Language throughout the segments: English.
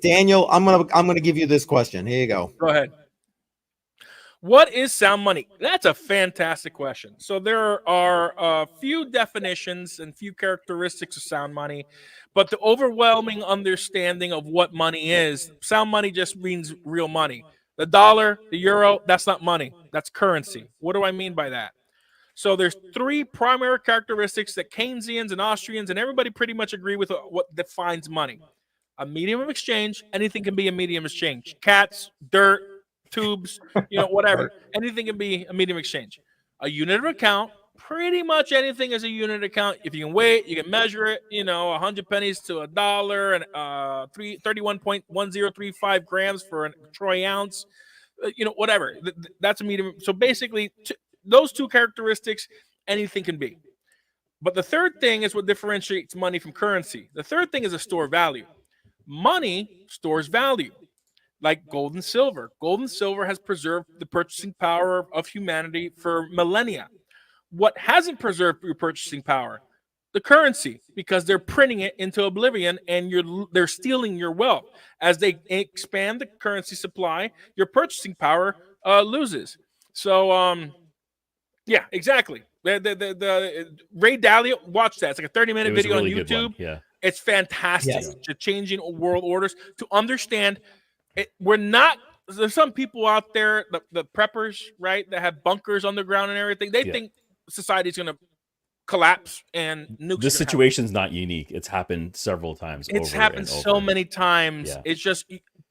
Daniel, I'm gonna give you this question. Here you go. Go ahead. What is sound money? That's a fantastic question. So there are a few definitions and few characteristics of sound money, but the overwhelming understanding of what money is, sound money just means real money. The dollar, the euro, that's not money. That's currency. What do I mean by that? So there's three primary characteristics that Keynesians and Austrians and everybody pretty much agree with what defines money. A medium of exchange, anything can be a medium of exchange. Cats, dirt, tubes, whatever. Anything can be a medium of exchange. A unit of account, pretty much anything is a unit account. If you can weigh it, you can measure it, 100 pennies to a dollar and 31.1035 grams for a troy ounce, whatever. That's a medium. So basically, those two characteristics, anything can be. But the third thing is what differentiates money from currency. The third thing is a store of value. Money stores value, like gold and silver. Gold and silver has preserved the purchasing power of humanity for millennia. What hasn't preserved your purchasing power? The currency, because they're printing it into oblivion and they're stealing your wealth. As they expand the currency supply, your purchasing power loses. So, yeah, exactly. The Ray Dalio, watch that. It's like a 30-minute video really on YouTube. Yeah. It's fantastic to changing world orders, to understand it. There's some people out there, the preppers, right, that have bunkers underground and everything. They think society's going to collapse and nukes. This situation's not unique. It's happened several times. It's happened so many times. Yeah. It's just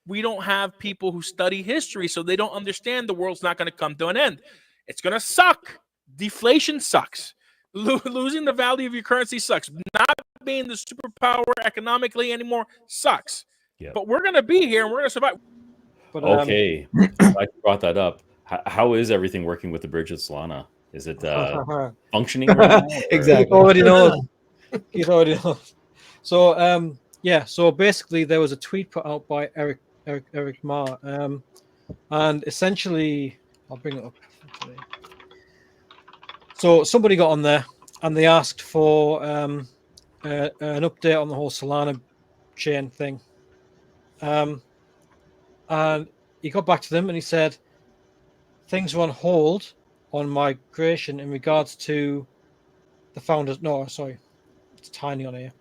we don't have people who study history, so they don't understand the world's not going to come to an end. It's going to suck. Deflation sucks. Losing the value of your currency sucks. Not being the superpower economically anymore sucks. Yep. But we're going to be here and we're going to survive. But, okay. I brought that up. How is everything working with the bridge at Solana? Is it functioning right now? Exactly. He already knows. So, so basically there was a tweet put out by Eric Ma. And essentially, I'll bring it up. So somebody got on there and they asked for an update on the whole Solana chain thing. And he got back to them and he said, things are on hold on migration in regards to the founders. No, sorry, it's tiny on here.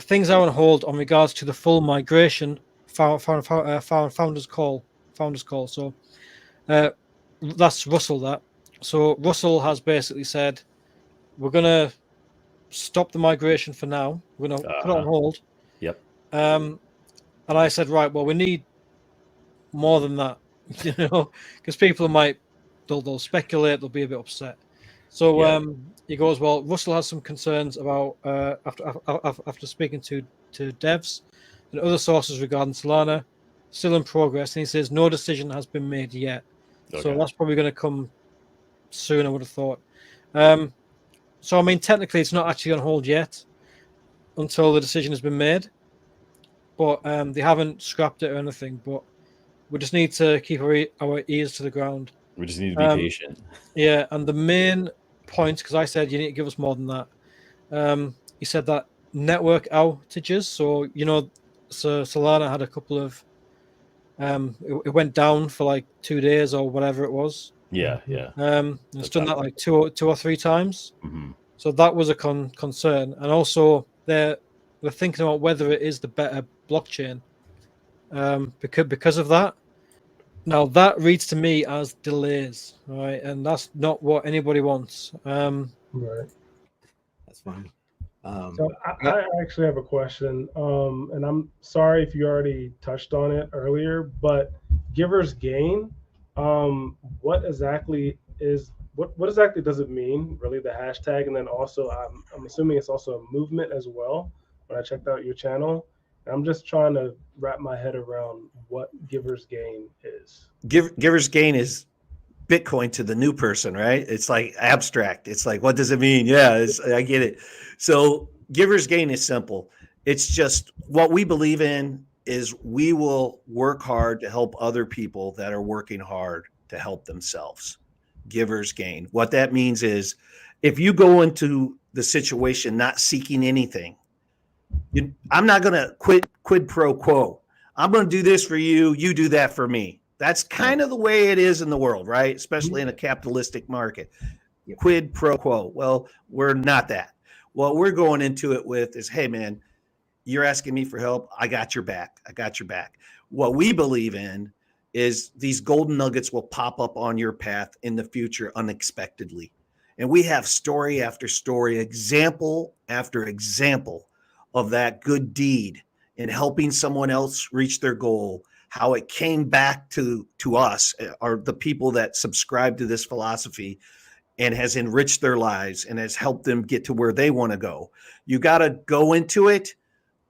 Things are on hold on regards to the full migration founders call. So that's Russell. That. So Russell has basically said, we're going to stop the migration for now. We're going to put it on hold. Yep. And I said, right, well, we need more than that, because people they'll speculate, they'll be a bit upset. So he goes, well, Russell has some concerns about after speaking to devs and other sources regarding Solana, still in progress, and he says no decision has been made yet. Okay. So that's probably going to come soon, I would have thought. So I mean, technically, it's not actually on hold yet until the decision has been made. But they haven't scrapped it or anything. But we just need to keep our ears to the ground. We just need to be patient. Yeah, and the main point, because I said you need to give us more than that. He said that network outages. So so Solana had a couple of. It went down for like 2 days or whatever it was. Yeah. It's done that like two or three times. Mm-hmm. So that was a concern, and also they're thinking about whether it is the better blockchain because of that. Now that reads to me as delays, right? And that's not what anybody wants. Right. That's fine. So I actually have a question, and I'm sorry if you already touched on it earlier, but GiversGain, what exactly does it mean, really, the hashtag? And then also, I'm assuming it's also a movement as well when I checked out your channel. And I'm just trying to wrap my head around what GiversGain is. GiversGain is Bitcoin to the new person, right? It's like abstract. It's like, what does it mean? Yeah, I get it. So GiversGain is simple. It's just what we believe in is we will work hard to help other people that are working hard to help themselves. GiversGain. What that means is if you go into the situation not seeking anything, I'm not going to quid pro quo. I'm going to do this for you. You do that for me. That's kind of the way it is in the world, right? Especially in a capitalistic market. Quid pro quo. Well, we're not that. What we're going into it with is, hey, man, you're asking me for help. I got your back. I got your back. What we believe in is these golden nuggets will pop up on your path in the future unexpectedly. And we have story after story, example after example of that good deed in helping someone else reach their goal, how it came back to us, or the people that subscribe to this philosophy, and has enriched their lives and has helped them get to where they want to go. You got to go into it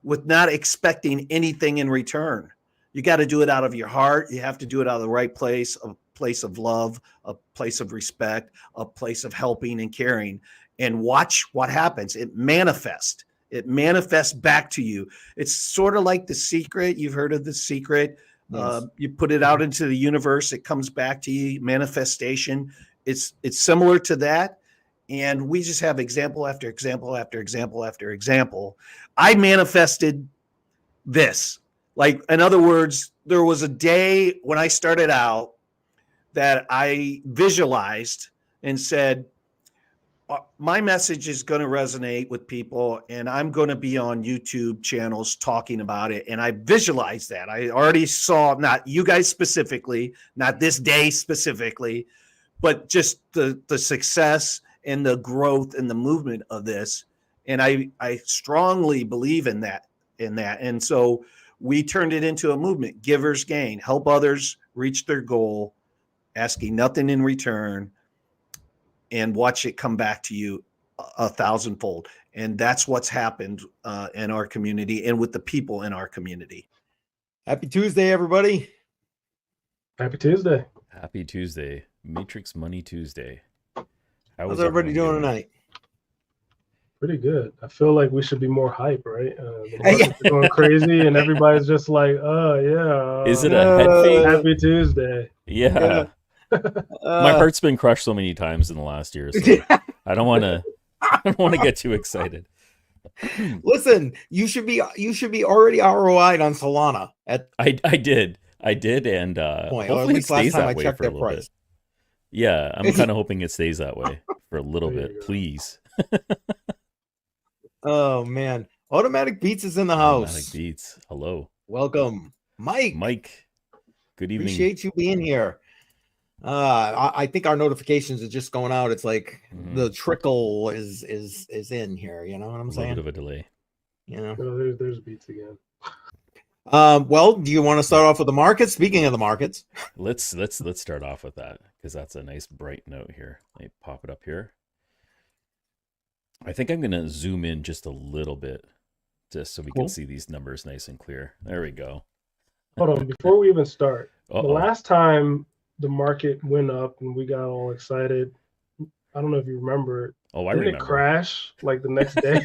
with not expecting anything in return. You got to do it out of your heart. You have to do it out of the right place, a place of love, a place of respect, a place of helping and caring, and watch what happens. It manifests. It manifests back to you. It's sort of like The Secret. You've heard of The Secret. Yes. You put it out into the universe. It comes back to you. Manifestation. It's similar to that. And we just have example after example after example after example. I manifested this. Like, in other words, there was a day when I started out that I visualized and said, my message is going to resonate with people, and I'm going to be on YouTube channels talking about it. And I visualized that. I already saw, not you guys specifically, not this day specifically, but just the success and the growth and the movement of this. And I strongly believe in that. And so we turned it into a movement, GiversGain, help others reach their goal, asking nothing in return, and watch it come back to you 1,000-fold. And that's what's happened in our community and with the people in our community. Happy Tuesday, everybody. Happy Tuesday. Happy Tuesday. Matrix Money Tuesday. How's everybody doing tonight? Pretty good. I feel like we should be more hype, right? The market's going crazy, and everybody's just like, "Oh yeah." Is it a head fake? Happy Tuesday. Yeah. My heart's been crushed so many times in the last year, so I don't want to get too excited. Listen, you should be already ROI'd on Solana. I did, and hopefully it stays that way for a little bit. Yeah, I'm kind of hoping it stays that way for a little bit, please. Oh man, Automatic Beats is in the house. Automatic Beats, hello, welcome, Mike. Mike, good evening. Appreciate you being here. I think our notifications are just going out. It's like the trickle is in here. You know what I'm saying? A bit of a delay. You know, there's Beats again. Well, do you want to start off with the markets? Speaking of the markets, let's start off with that, because that's a nice bright note here. Let me pop it up here. I think I'm going to zoom in just a little bit just so we can see these numbers nice and clear. There we go. Hold on, before we even start, the last time the market went up and we got all excited, I don't know if you remember. Oh, I remember. Didn't it crash like the next day?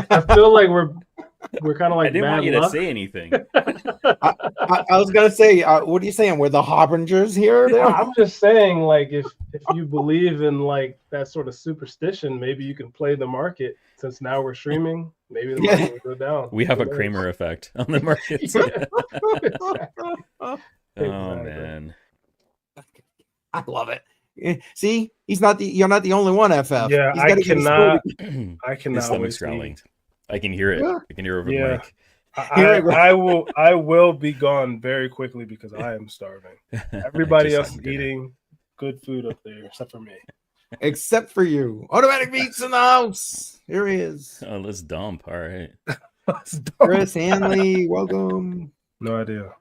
I feel like we're kind of like, I didn't want you to say anything. I was gonna say, what are you saying? We're the harbingers here? I'm just saying, like, if you believe in like that sort of superstition, maybe you can play the market. Since now we're streaming, maybe the market will go down. We have a Cramer effect on the markets. Oh man, I love it. See, you're not the only one, FF. Yeah, I cannot. His stomach's growling. I can hear it. I can hear over the mic. I will be gone very quickly because I am starving. Everybody else is eating good food up there, except for me. Except for you. Automatic Beats in the house. Here he is. Oh, let's dump. All right. Chris Hanley, welcome. No idea.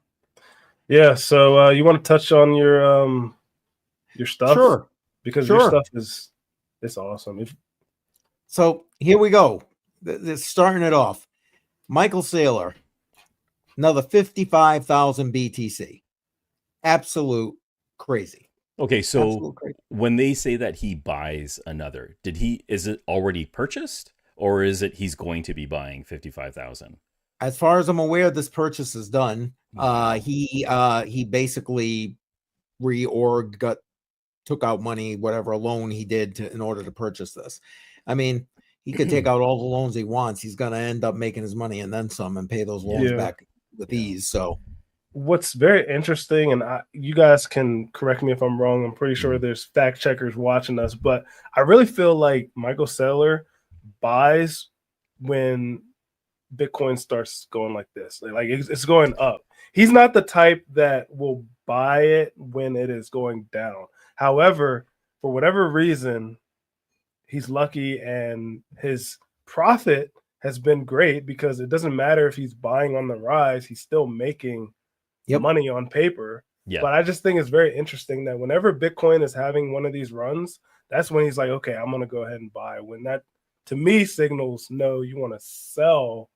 Yeah, so you want to touch on your stuff? Sure. Because your stuff it's awesome. So here we go. Starting it off. Michael Saylor, another 55,000 BTC. Absolute crazy. Okay, so when they say that he buys another, is it already purchased, or is it he's going to be buying 55,000? As far as I'm aware, this purchase is done. He basically took out money, whatever loan he did in order to purchase this. I mean, he could take out all the loans he wants. He's going to end up making his money and then some and pay those loans back with ease. So what's very interesting, and you guys can correct me if I'm wrong. I'm pretty sure there's fact checkers watching us, but I really feel like Michael Saylor buys when Bitcoin starts going like this. Like it's going up. He's not the type that will buy it when it is going down. However, for whatever reason, he's lucky and his profit has been great because it doesn't matter if he's buying on the rise, he's still making money on paper. Yeah. But I just think it's very interesting that whenever Bitcoin is having one of these runs, that's when he's like, okay, I'm going to go ahead and buy. When that, to me, signals, no, you want to sell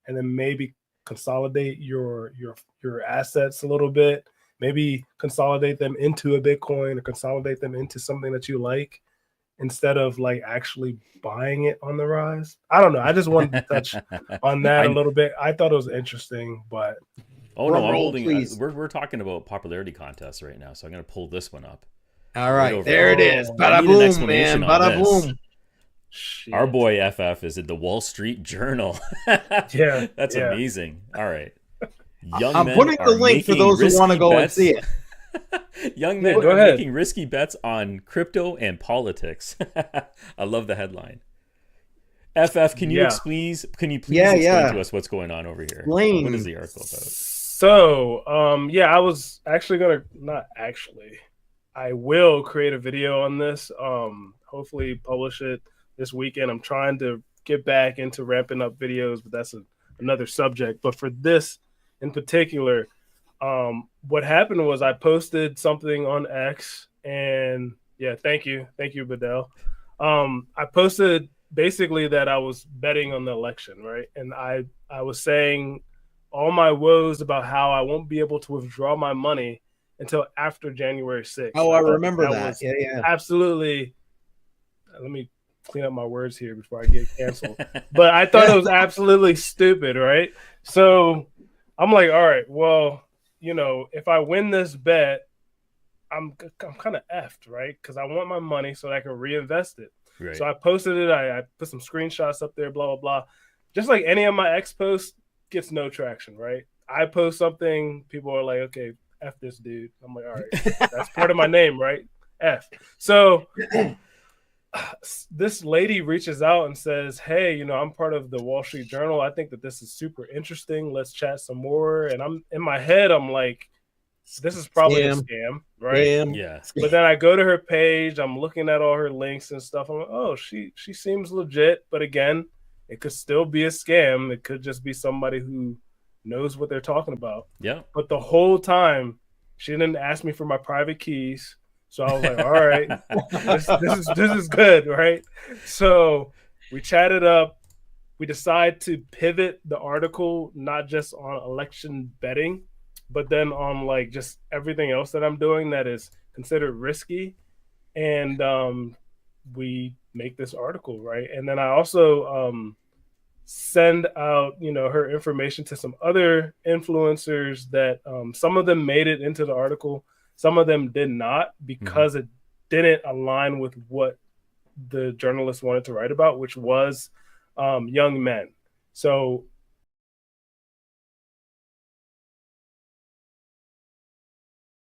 and then maybe consolidate your assets a little bit, maybe consolidate them into a Bitcoin or consolidate them into something that you like instead of like actually buying it on the rise. I don't know. I just wanted to touch on that a little bit. I thought it was interesting, but no, I'm holding. We're talking about popularity contests right now, so I'm going to pull this one up. All right, there it is. Bada boom, man. Bada boom. Our boy FF is in the Wall Street Journal. Yeah, that's amazing. All right, I'm putting the link for those who want to go and see it. Young men are making risky bets on crypto and politics. I love the headline. FF, can you please explain to us what's going on over here? What is the article about? So, I was actually I will create a video on this. Hopefully publish it this weekend. I'm trying to get back into ramping up videos, but that's another subject. But for this in particular, what happened was I posted something on X, and thank you, Bedell. I posted basically that I was betting on the election, right? And I was saying all my woes about how I won't be able to withdraw my money until after January 6th. Oh, I remember that. Absolutely. Let me clean up my words here before I get canceled. But I thought it was absolutely stupid, right? So I'm like, all right, well, if I win this bet, I'm kind of effed, right? Because I want my money so that I can reinvest it. Right. So I posted it. I put some screenshots up there, blah, blah, blah. Just like any of my X posts, gets no traction, right? I post something, people are like, okay, F this dude. I'm like, all right, that's part of my name, right? F. So this lady reaches out and says, hey, I'm part of the Wall Street Journal. I think that this is super interesting. Let's chat some more. And I'm in my head, I'm like, this is probably a scam, right? Scam. Yeah. But then I go to her page, I'm looking at all her links and stuff. I'm like, oh, she seems legit. But again, it could still be a scam. It could just be somebody who knows what they're talking about. Yeah. But the whole time, she didn't ask me for my private keys. So I was like, all right, this is good, right? So we chatted up. We decide to pivot the article, not just on election betting, but then on like just everything else that I'm doing that is considered risky. And we make this article, right? And then I also send out, her information to some other influencers that some of them made it into the article. Some of them did not because it didn't align with what the journalist wanted to write about, which was young men. So